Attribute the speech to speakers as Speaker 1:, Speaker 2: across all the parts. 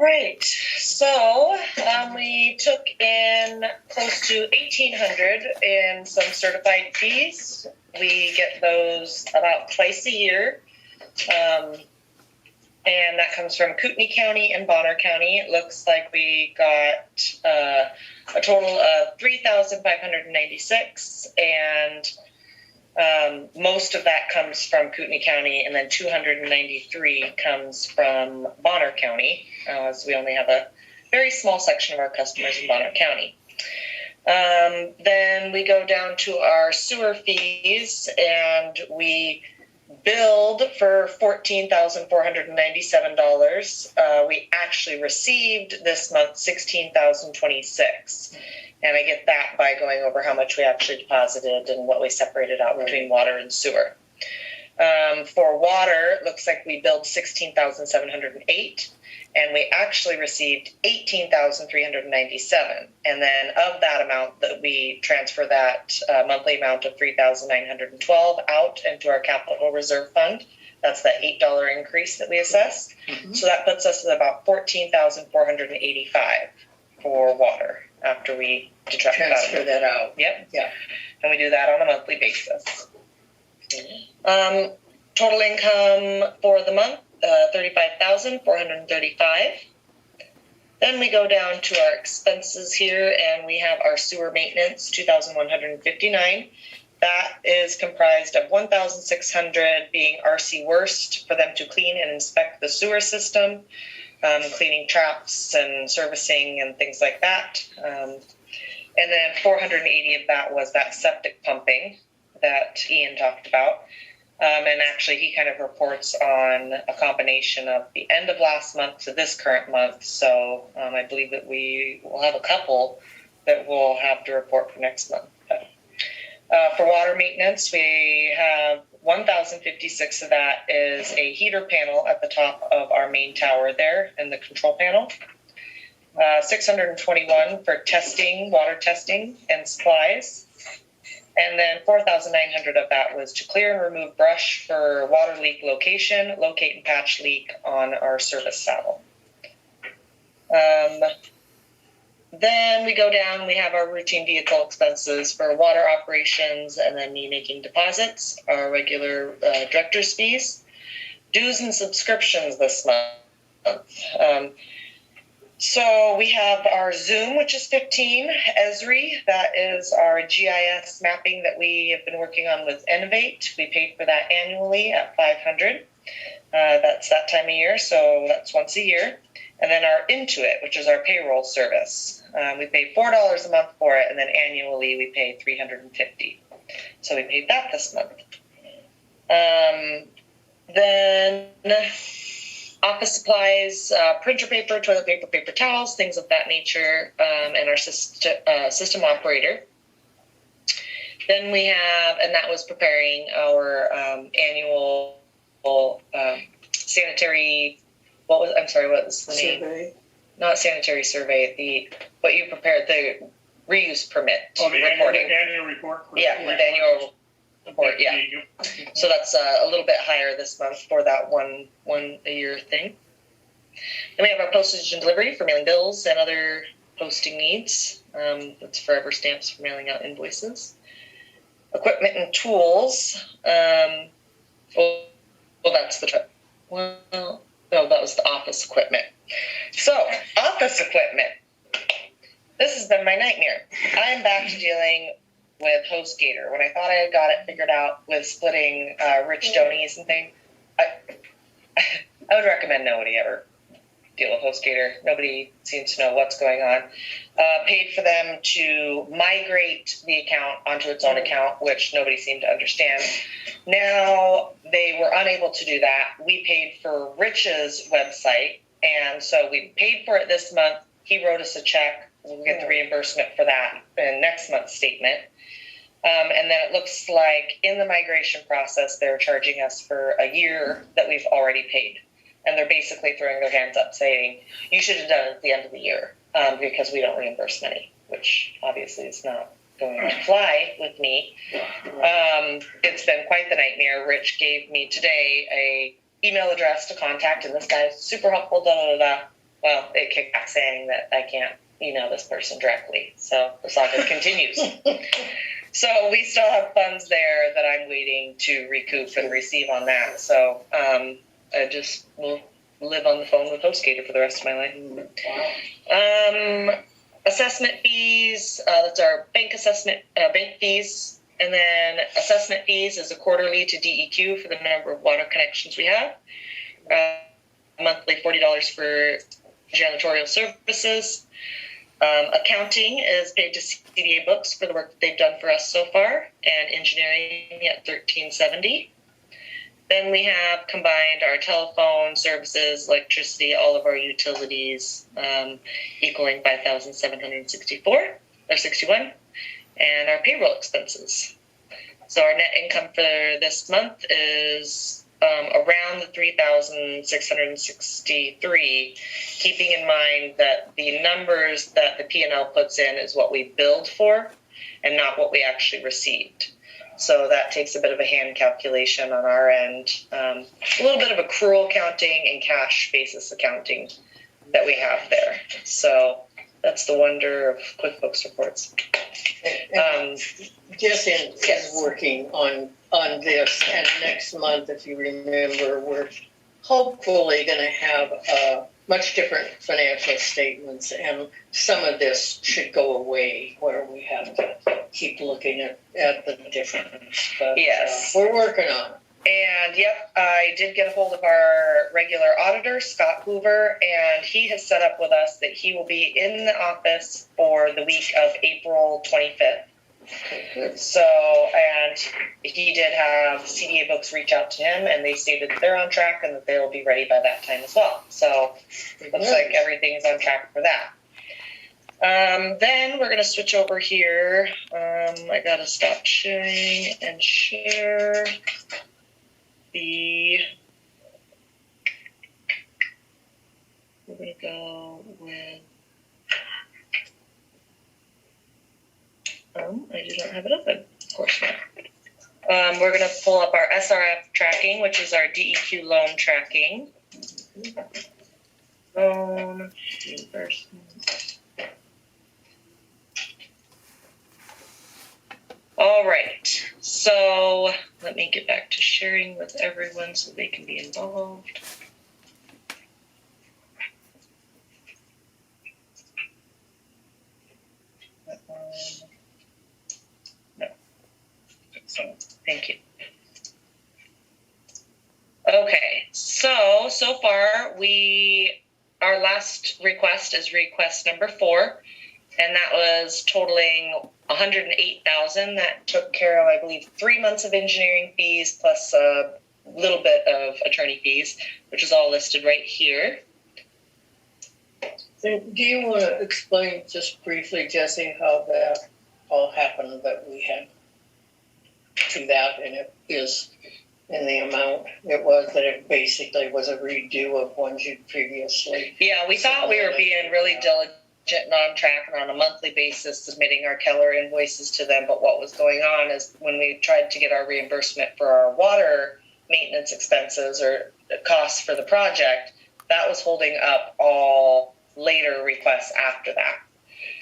Speaker 1: right, so we took in close to $1,800 in some certified fees. We get those about twice a year, and that comes from Kootenai County and Bonner County. It looks like we got a total of $3,596, and most of that comes from Kootenai County, and then $293 comes from Bonner County, as we only have a very small section of our customers in Bonner County. Then we go down to our sewer fees, and we billed for $14,497. We actually received this month $16,026. And I get that by going over how much we actually deposited and what we separated out between water and sewer. For water, it looks like we billed $16,708, and we actually received $18,397. And then of that amount, that we transfer that monthly amount of $3,912 out into our capital reserve fund. That's that $8 increase that we assessed. Mm-hmm. So that puts us at about $14,485 for water after we transfer that out. Yep. Yeah. And we do that on a monthly basis. Mm-hmm. Total income for the month, $35,435. Then we go down to our expenses here, and we have our sewer maintenance, $2,159. That is comprised of $1,600 being RC Worst for them to clean and inspect the sewer system, cleaning traps and servicing and things like that. And then $480 of that was that septic pumping that Ian talked about. And actually, he kind of reports on a combination of the end of last month to this current month. So I believe that we will have a couple that we'll have to report for next month. For water maintenance, we have 1,056 of that is a heater panel at the top of our main tower there in the control panel. 621 for testing, water testing and supplies. And then 4,900 of that was to clear and remove brush for water leak location, locate and patch leak on our service saddle. Then we go down, we have our routine vehicle expenses for water operations, and then me making deposits, our regular director's fees, dues and subscriptions this month. So we have our Zoom, which is $15, Esri, that is our GIS mapping that we have been working on with Innovate. We paid for that annually at $500. That's that time of year, so that's once a year. And then our Intuit, which is our payroll service. We pay $4 a month for it, and then annually we pay $350. So we paid that this month. Then office supplies, printer paper, toilet paper, paper towels, things of that nature, and our system operator. Then we have, and that was preparing our annual sanitary. What was the name? Survey. Not sanitary survey. What you prepared, the reuse permit.
Speaker 2: Oh, the annual report.
Speaker 1: Yeah, the annual report. Yeah. So that's a little bit higher this month for that one a year thing. Then we have our postage and delivery for mailing bills and other posting needs. That's Forever Stamps for mailing out invoices. Equipment and tools. That's the. No, that was the office equipment. So, office equipment. This has been my nightmare. I'm back to dealing with HostGator. When I thought I had got it figured out with splitting rich donies and things, I would recommend nobody ever deal with HostGator. Nobody seems to know what's going on. Paid for them to migrate the account onto its own account, which nobody seemed to understand. Now they were unable to do that. We paid for Rich's website, and so we paid for it this month. He wrote us a check. We'll get the reimbursement for that in next month's statement. And then it looks like in the migration process, they're charging us for a year that we've already paid. And they're basically throwing their hands up saying, you should have done it at the end of the year because we don't reimburse money, which obviously is not going to fly with me. It's been quite the nightmare. Rich gave me today a email address to contact, and this guy is super helpful, well, it kicked back saying that I can't email this person directly. So the saga continues. So we still have funds there that I'm waiting to recoup and receive on that. So I just will live on the phone with HostGator for the rest of my life. Assessment fees, that's our bank fees. And then assessment fees is a quarterly to DEQ for the number of water connections we have. Monthly $40 for janitorial services. Accounting is paid to CDA Books for the work that they've done for us so far, and engineering at $13.70. Then we have combined our telephone services, electricity, all of our utilities, equaling $5,761, and our payroll expenses. So our net income for this month is around the $3,663, keeping in mind that the numbers that the P&L puts in is what we billed for and not what we actually received. So that takes a bit of a hand calculation on our end. A little bit of accrual accounting and cash basis accounting that we have there. So that's the wonder of QuickBooks reports.
Speaker 3: Jesse is working on this, and next month, if you remember, we're hopefully going to have much different financial statements, and some of this should go away where we have to keep looking at the difference. But
Speaker 1: yes,
Speaker 3: we're working on it.
Speaker 1: And yep, I did get a hold of our regular auditor, Scott Hoover, and he has set up with us that he will be in the office for the week of April 25th. So, and he did have CDA Books reach out to him, and they stated that they're on track and that they will be ready by that time as well. So, looks like everything's on track for that. Then we're going to switch over here. I got to stop sharing and share we're going to go with, I do not have it open, of course not. We're going to pull up our SRF tracking, which is our DEQ loan tracking. Loan reimbursement. All right, so let me get back to sharing with everyone so they can be involved. No. So, thank you. Okay, so far our last request is request number 4. And that was totaling $108,000. That took care of, I believe, 3 months of engineering fees plus a little bit of attorney fees, which is all listed right here.
Speaker 3: Do you want to explain just briefly, Jesse, how that all happened, that we had to that, and it is in the amount it was, that it basically was a redo of ones you'd previously?
Speaker 1: Yeah, we thought we were being really diligent and on track and on a monthly basis submitting our Keller invoices to them, but what was going on is when we tried to get our reimbursement for our water maintenance expenses or costs for the project, that was holding up all later requests after that.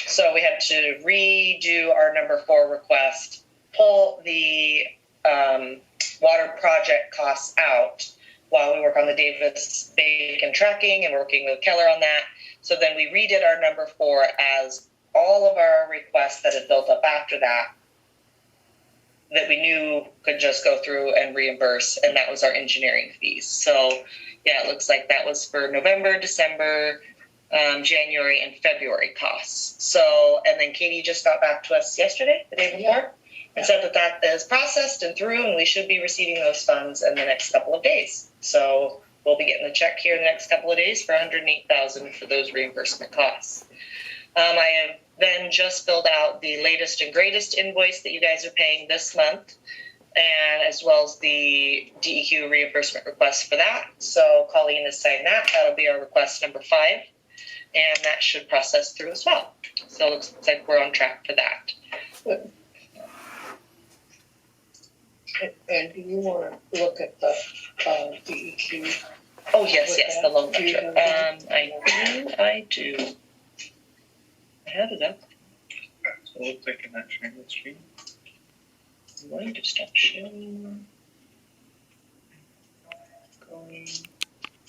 Speaker 1: So we had to redo our number 4 request, pull the water project costs out while we work on the Davis Bacon tracking and working with Keller on that. So then we redid our number 4 as all of our requests that had built up after that we knew could just go through and reimburse, and that was our engineering fees. So yeah, it looks like that was for November, December, January, and February costs. So, and then Katie just got back to us yesterday, the day before, and said that is processed and through, and we should be receiving those funds in the next couple of days. So we'll be getting a check here in the next couple of days for $108,000 for those reimbursement costs. I have then just filled out the latest and greatest invoice that you guys are paying this month, and as well as the DEQ reimbursement request for that. So Colleen has signed that. That'll be our request number 5, and that should process through as well. So it looks like we're on track for that.
Speaker 3: And do you want to look at the DEQ
Speaker 1: Oh, yes, the loan ledger. I do. I have it up.
Speaker 2: So we'll take in that shameless stream.
Speaker 1: I'm going to stop sharing.